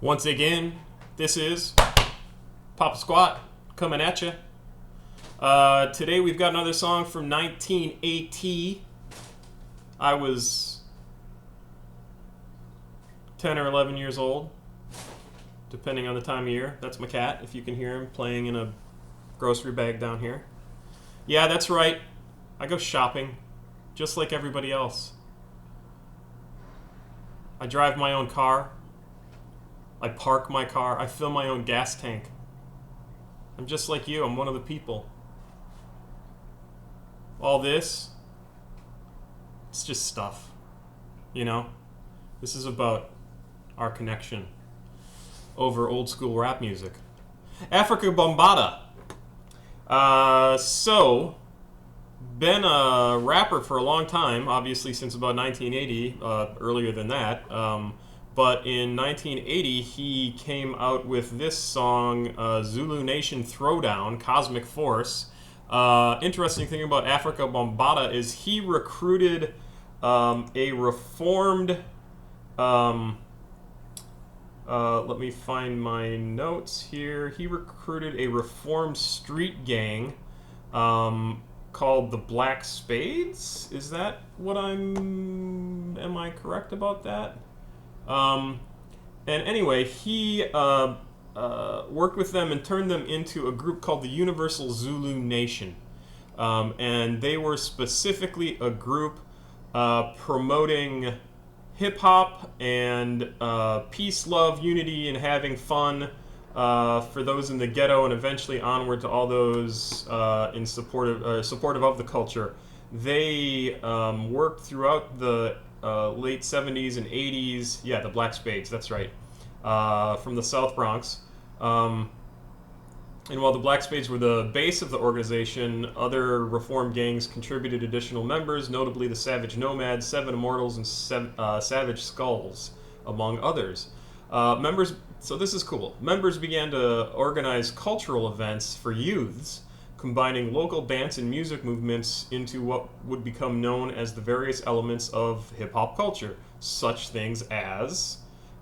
Once again, this is Papa Squat coming at you. Today we've got another song from 1980. I was 10 or 11 years old, depending on the time of year. That's my cat, if you can hear him playing in a grocery bag down here. Yeah, that's right. I go shopping, just like everybody else. I drive my own car. I park my car. I fill my own gas tank. I'm just like you. I'm one of the people. All this, it's just stuff. You know? This is about our connection over old school rap music. Afrika Bambaataa. Been a rapper for a long time, obviously since about 1980, earlier than that. But in 1980, he came out with this song, Zulu Nation Throwdown, Cosmic Force. Interesting thing about Afrika Bambaataa is he recruited a reformed... let me find my notes here. He recruited a reformed street gang called the Black Spades. Is that what am I correct about that? And anyway, he worked with them and turned them into a group called the Universal Zulu Nation. And they were specifically a group promoting hip-hop and peace, love, unity, and having fun for those in the ghetto, and eventually onward to all those supportive of the culture. They worked throughout the late 70s and 80s. Yeah, the Black Spades, that's right. From the South Bronx. And while the Black Spades were the base of the organization, other reform gangs contributed additional members, notably the Savage Nomads, Seven Immortals, and Savage Skulls, among others. So this is cool. Members began to organize cultural events for youths, combining local dance and music movements into what would become known as the various elements of hip-hop culture, such things as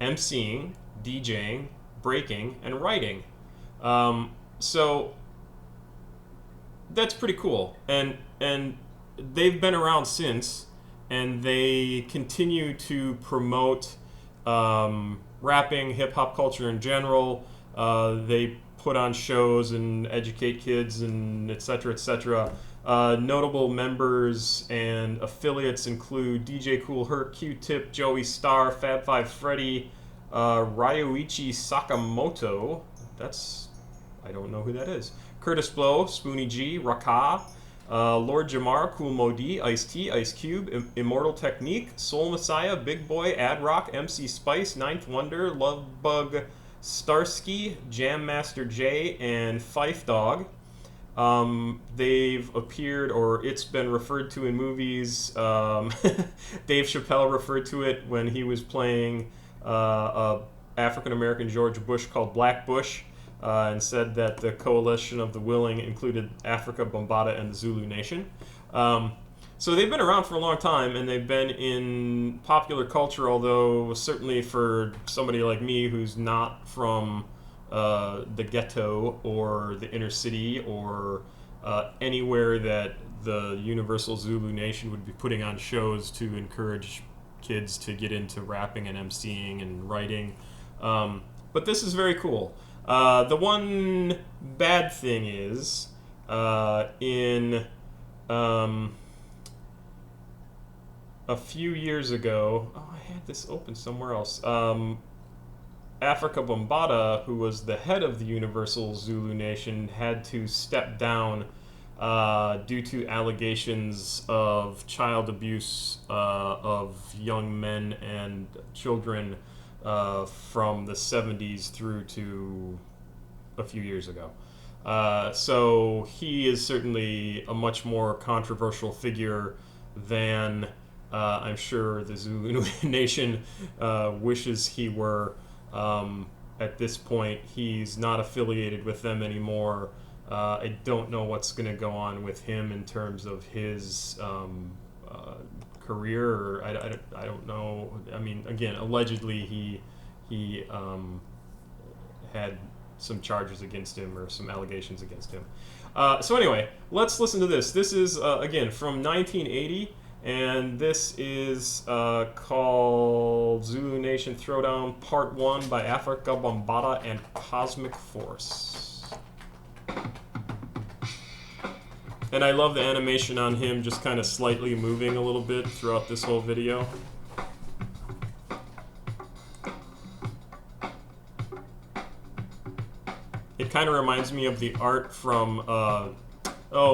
MCing, DJing, breaking, and writing. So that's pretty cool, and they've been around since, and they continue to promote rapping, hip-hop culture in general. They put on shows and educate kids and etc. etc. Notable members and affiliates include DJ Kool Herc, Q-Tip, Joey Starr, Fab Five Freddy, Ryuichi Sakamoto. I don't know who that is. Curtis Blow, Spoonie G, Raka, Lord Jamar, Kool Modi, Ice-T, Ice Cube, Immortal Technique, Soul Messiah, Big Boy, Ad Rock, MC Spice, Ninth Wonder, Lovebug, Starsky, Jam Master J, and Fife Dog. They've appeared, or it's been referred to in movies. Dave Chappelle referred to it when he was playing a African-American George Bush called Black Bush, and said that the coalition of the willing included Afrika Bambaataa and the Zulu Nation. So they've been around for a long time, and they've been in popular culture, although certainly for somebody like me who's not from the ghetto or the inner city or anywhere that the Universal Zulu Nation would be putting on shows to encourage kids to get into rapping and MCing and writing. But this is very cool. The one bad thing is, in a few years ago, I had this open somewhere else. Afrika Bambaataa, who was the head of the Universal Zulu Nation, had to step down due to allegations of child abuse of young men and children from the 70s through to a few years ago. So he is certainly a much more controversial figure than I'm sure the Zulu Nation wishes he were. At this point, he's not affiliated with them anymore. I don't know what's going to go on with him in terms of his career. Or I don't know. I mean, again, allegedly he he had some charges against him or some allegations against him. So anyway, let's listen to this. This is, again, from 1980, and this is called Zulu Nation Throwdown Part 1 by Afrika, Bambaataa, and Cosmic Force. And I love the animation on him just kind of slightly moving a little bit throughout this whole video. It kind of reminds me of the art from,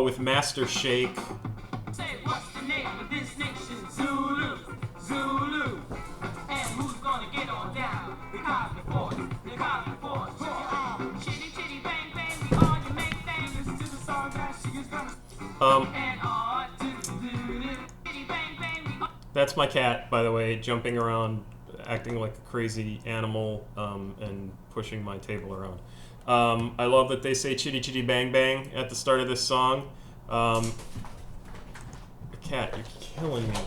with Master Shake. Say, what's the name of this nation? Zulu, Zulu. And who's gonna get on down? The Cosmic Force, the Cosmic Force. Chitty, chitty, bang, bang, we all you make things. Listen to the song that she is gonna... And all chitty, bang, bang, we all... That's my cat, by the way, jumping around, acting like a crazy animal, and pushing my table around. I love that they say chitty chitty bang bang at the start of this song. Cat, you're killing me.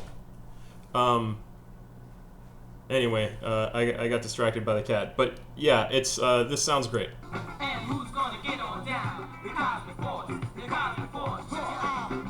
Anyway, I got distracted by the cat. But yeah, it's this sounds great. And who's gonna get on down? The Cosmic Force, the Cosmic Force.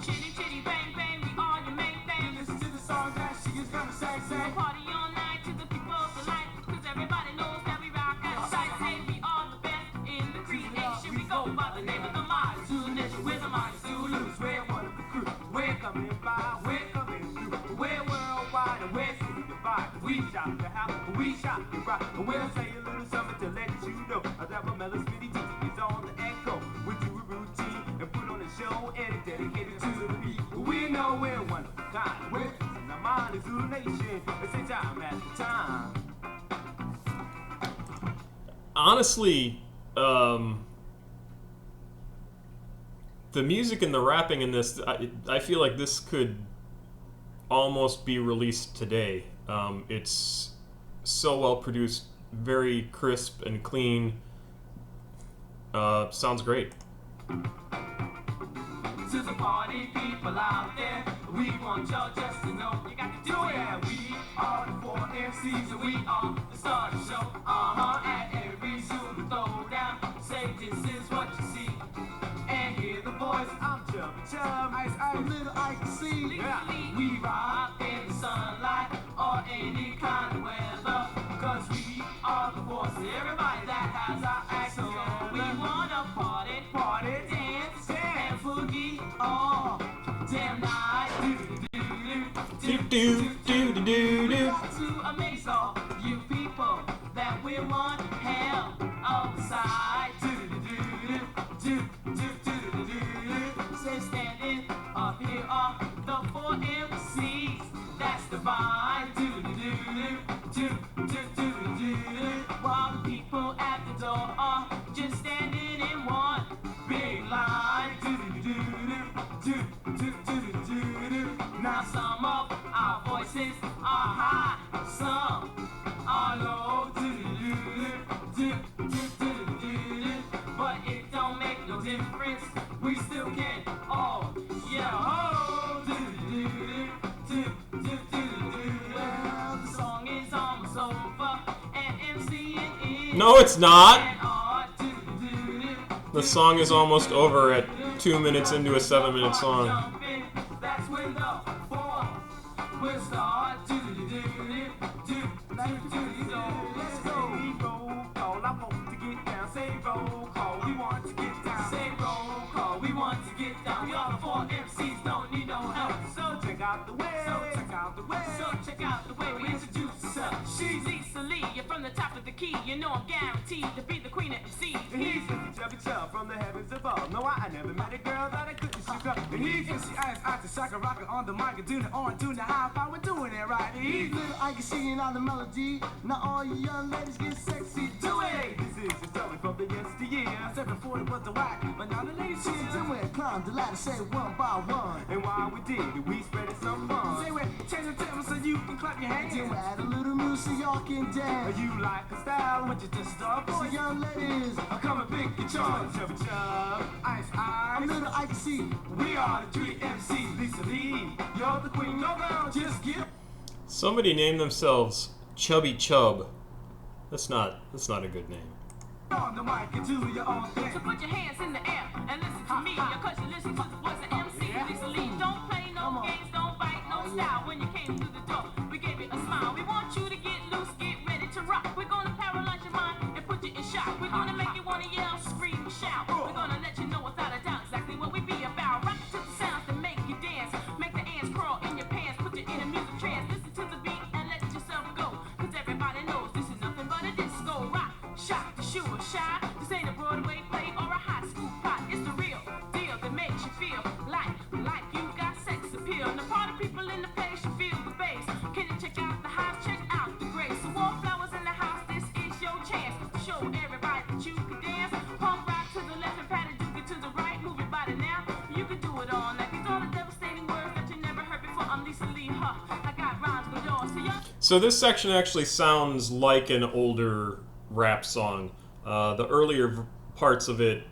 Chitty chitty bang bang, we all you make things. Listen to the song that she is gonna say. Party all night to the people delight, 'cause everybody knows that we rock at sight. Say we are the best in the creation. We go by the name of the mighty Zulu Nation. We're the mighty Zulus. We're one of the crew. We're coming by. We're coming through. We're worldwide and we're city divide. We shop the house. We shop the rock. And we'll say a little something to let you know that Melo's Smitty T is on the echo. We do a routine and put on a show and dedicated to the people. We know we're one of a kind. We're in our mind is Zulu Nation. It's a time at the time. Honestly, the music and the rapping in this, I feel like this could almost be released today. It's so well produced, very crisp and clean. Sounds great. To the party people out there, we want y'all just to know you got to do it. We are the 4 MCs and we are the star of the show. At every Zulu Throwdown, say this is what you see. And hear the voice, I'm Chubby Chub, Ice, Little Ike C. Yeah. We rock in the sunlight or any kind of weather, 'cause we are the force. Everybody that has our action, we wanna party, dance, and boogie all damn night. We got to amaze all you people that we want hell outside. Say standing up here are the 4 MCs. That's the vibe. While the people at the door are just standing in one big line. Now some of our voices are high, some are low. But it don't make no difference. We still can all yell. Well, the song is almost over, and MCing is. No, it's not. The song is almost over at 2 minutes into a 7-minute song. That's when the 4 will start. Let's go. Roll call. I want to get down. Say roll call. We want to get down. Say roll call. We want to get down. We all the 4 MCs don't need no help. So check out the way. We introduce ourselves. She's Issa Lee. You're from the top of the key. You know I'm guaranteed to be the queen of MCs. And he's Chubby Chub from the heavens above. No, I never met a girl that I couldn't shoot up. And he's MC Ice out to Shaka Rocker on the mic and doing it on, doing the high five. We're doing it right. He's Little Ike singing on the melody. Now all you young ladies get sexy. Do it. This is a story from the yesteryear. 740 was the whack, but now the ladies here. Do it. Climb the ladder, say one by one. And while we did, we spread it some fun. Say it. Change the table so you can clap your hands. Do add a little music so y'all can dance. You like a style, but you just start. Boy, young ladies, come and pick your choice. Chubby Chub, Ice, I'm Little Ike C. We are the 3 MCs. Lisa Lee, you're the queen. No girl, just get. Somebody named themselves Chubby Chub. That's not a good name. On the mic and do your own thing. So put your hands in the air and listen to me. Cause you listen to the voice of MC. Lisa Lee. Don't play no games, don't bite no style. When you came through the door, we gave you a smile. We want you to get loose, get ready to rock. We're gonna paralyze your mind and put you in shock. We're gonna make you wanna yell, scream, shout. We're gonna let you know without a doubt exactly what we be about. Rock to the sounds that make you dance. Make the ants crawl in your pants. Put you in a music trance. Listen to the beat and let yourself go. Cause everybody knows this is nothing but a disco rock. Shock to sure shy. This ain't a Broadway play or a high school plot. It's the real deal that makes you feel like you got sex appeal. And the party people in the place, you feel the bass. Can you check out the house? Check out the grace. So wallflowers in the house, this is your chance to show everybody that you can dance. Pump rock to the left and pat it dookie to the right. Move your body now. You can do it all night. These are the devastating words that you never heard before. I'm Lisa Lee, I got rhymes galore. So this section actually sounds like an older rap song. The earlier parts of it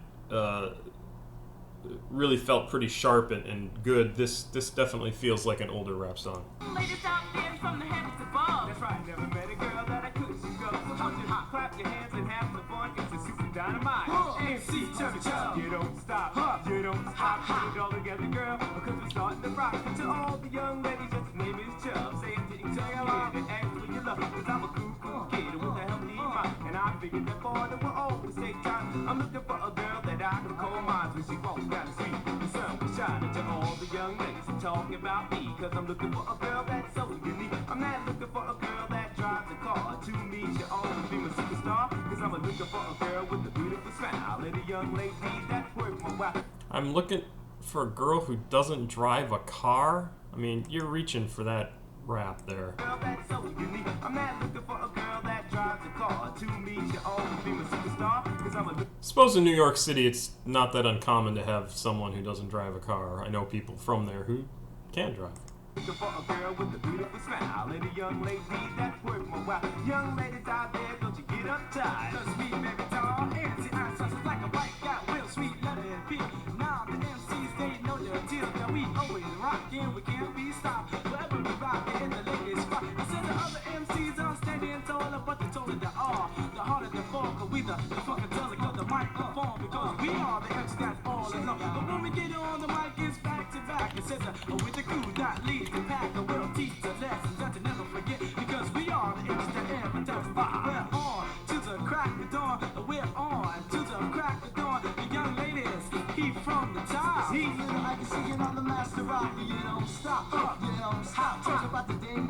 really felt pretty sharp and good. This definitely feels like an older rap song. Ladies out there from the heavens above. That's right, never met a girl that I couldn't see go. So don't you clap your hands and have some fun. It's a super dynamite. MC Chubby Chub. You don't stop. You don't stop. Put it all together, girl. Because we're starting to rock. And to all the young ladies, just name is Chub. Say it to each other and ask for your love. Cause I'm a cool kid with a healthy mind. And I figured that boy that will always take time. I'm looking for a girl that I can call mine when she walks down the street. The sun will shine to all the young ladies talking about me. Cause I'm looking for a girl that's so unique. I'm not looking for a girl that drives a car. To me, she'll always be my superstar. Cause I'm looking for a girl with a beautiful smile. And a young lady that's worth my while. I'm looking for a girl who doesn't drive a car? I mean, you're reaching for that rap there. Girl that's so unique. I'm not looking for a girl that drives a car. To me, she'll always be my superstar. Cause I'm a Suppose in New York City it's not that uncommon to have someone who doesn't drive a car. I know people from there who can drive. looking for a girl with a beautiful smile. And a young lady that's worth my while. Young ladies out there, don't you get uptight. Cause me, baby, tall, antsy, eyes, just like a white guy, real sweet, letter and P. Now the MCs, they know the deal. That we always rockin', we can't be stopped. Wherever we rockin', in the ladies rock. I said the other MCs are standing taller, but the taller they are, the harder they fall. Cause we the fucking taller, cause the microphone. Because we are the MCs that's all alone. But when we get on the mic, it's back to back. It says with the crew that leads the pack. And we'll teach the lessons that you never forget. Because we are the MCs that ever testify. We're on to the crack of dawn. We're on to the crack of dawn. The young ladies, he from the top. He little like a singing on the master rock. You don't stop, you don't stop. Talk about the ding,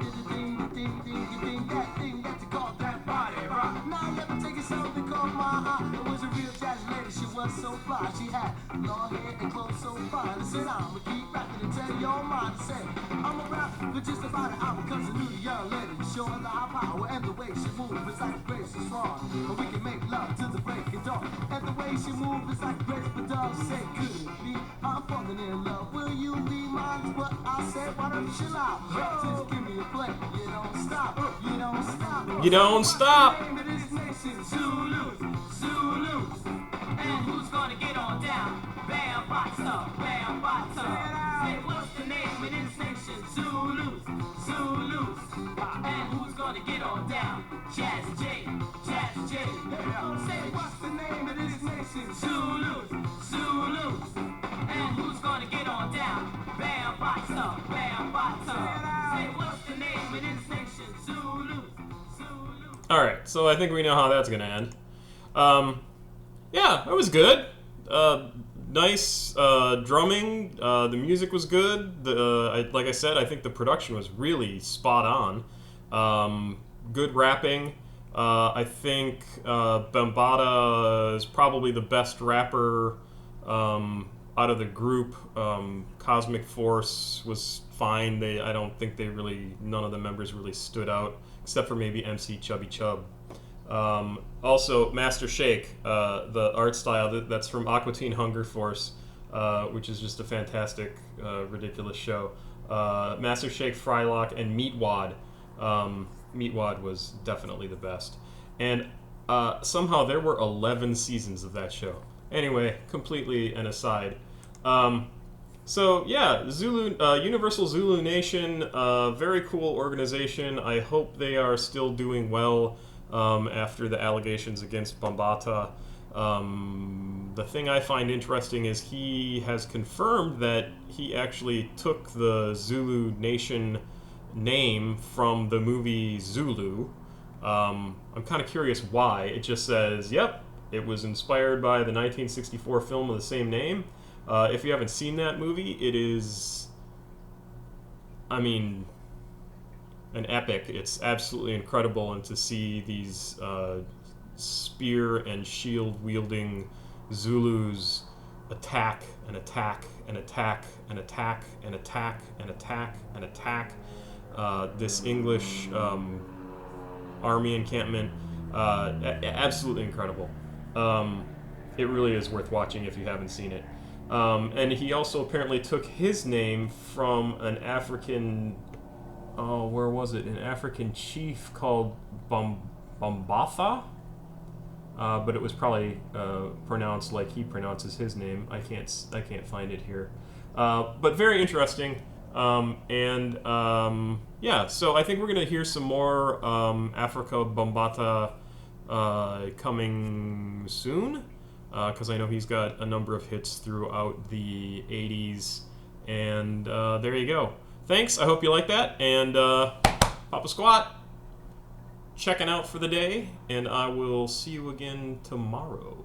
that thing that you call that body rock. Now never take it slow because my heart. It was a real jazz lady, she was so fly. She had long hair and clothes so fine. I said I'ma keep rapping and tell your mind to say I'm a rap for just about an hour. Cause I knew the young lady showing the high power. And the way she moves is like a gracious swan. But we can make love till the break of dawn. And the way she moves is like a graceful dove. Say could it be I'm falling in love. Will you be mine? What I said, why don't you chill out? Just give me a play. You don't stop, you don't stop. You don't stop. Name of this nation, Zulu, Zulu. And who's gonna get on down? Bambaataa, Bambaataa. Say what's the name of this nation? Zulu, Zulu. And who's gonna get on down? Jazz J, Jazz J. Say what's the name of this nation? Zulu, Zulu. And who's gonna get on down? Bambaataa, Bambaataa. Say what's the name of this nation? Zulu, Zulu. All right, so I think we know how that's gonna end. Yeah, it was good. Nice drumming. The music was good. Like I said, I think the production was really spot on. Good rapping. I think Bambaataa is probably the best rapper out of the group. Cosmic Force was fine. I don't think none of the members really stood out, except for maybe MC Chubby Chub. Also, Master Shake, the art style that's from Aqua Teen Hunger Force, which is just a fantastic, ridiculous show. Master Shake, Frylock, and Meatwad. Meatwad was definitely the best. And somehow there were 11 seasons of that show. Anyway, completely an aside. So yeah, Universal Zulu Nation, very cool organization. I hope they are still doing well. after the allegations against Bambaataa. The thing I find interesting is he has confirmed that he actually took the Zulu nation name from the movie Zulu. I'm kind of curious why. It just says, yep, it was inspired by the 1964 film of the same name. If you haven't seen that movie, it is, I mean, an epic. It's absolutely incredible, and to see these spear and shield wielding Zulus attack and attack and attack and attack and attack and attack and attack this English army encampment, absolutely incredible. It really is worth watching if you haven't seen it. And he also apparently took his name from an African, where was it? An African chief called Bambaataa, but it was probably pronounced like he pronounces his name. I can't find it here, but very interesting. Yeah, so I think we're gonna hear some more Afrika Bambaataa coming soon, because I know he's got a number of hits throughout the 80s, and there you go. Thanks, I hope you like that, and Papa Squat, checking out for the day, and I will see you again tomorrow.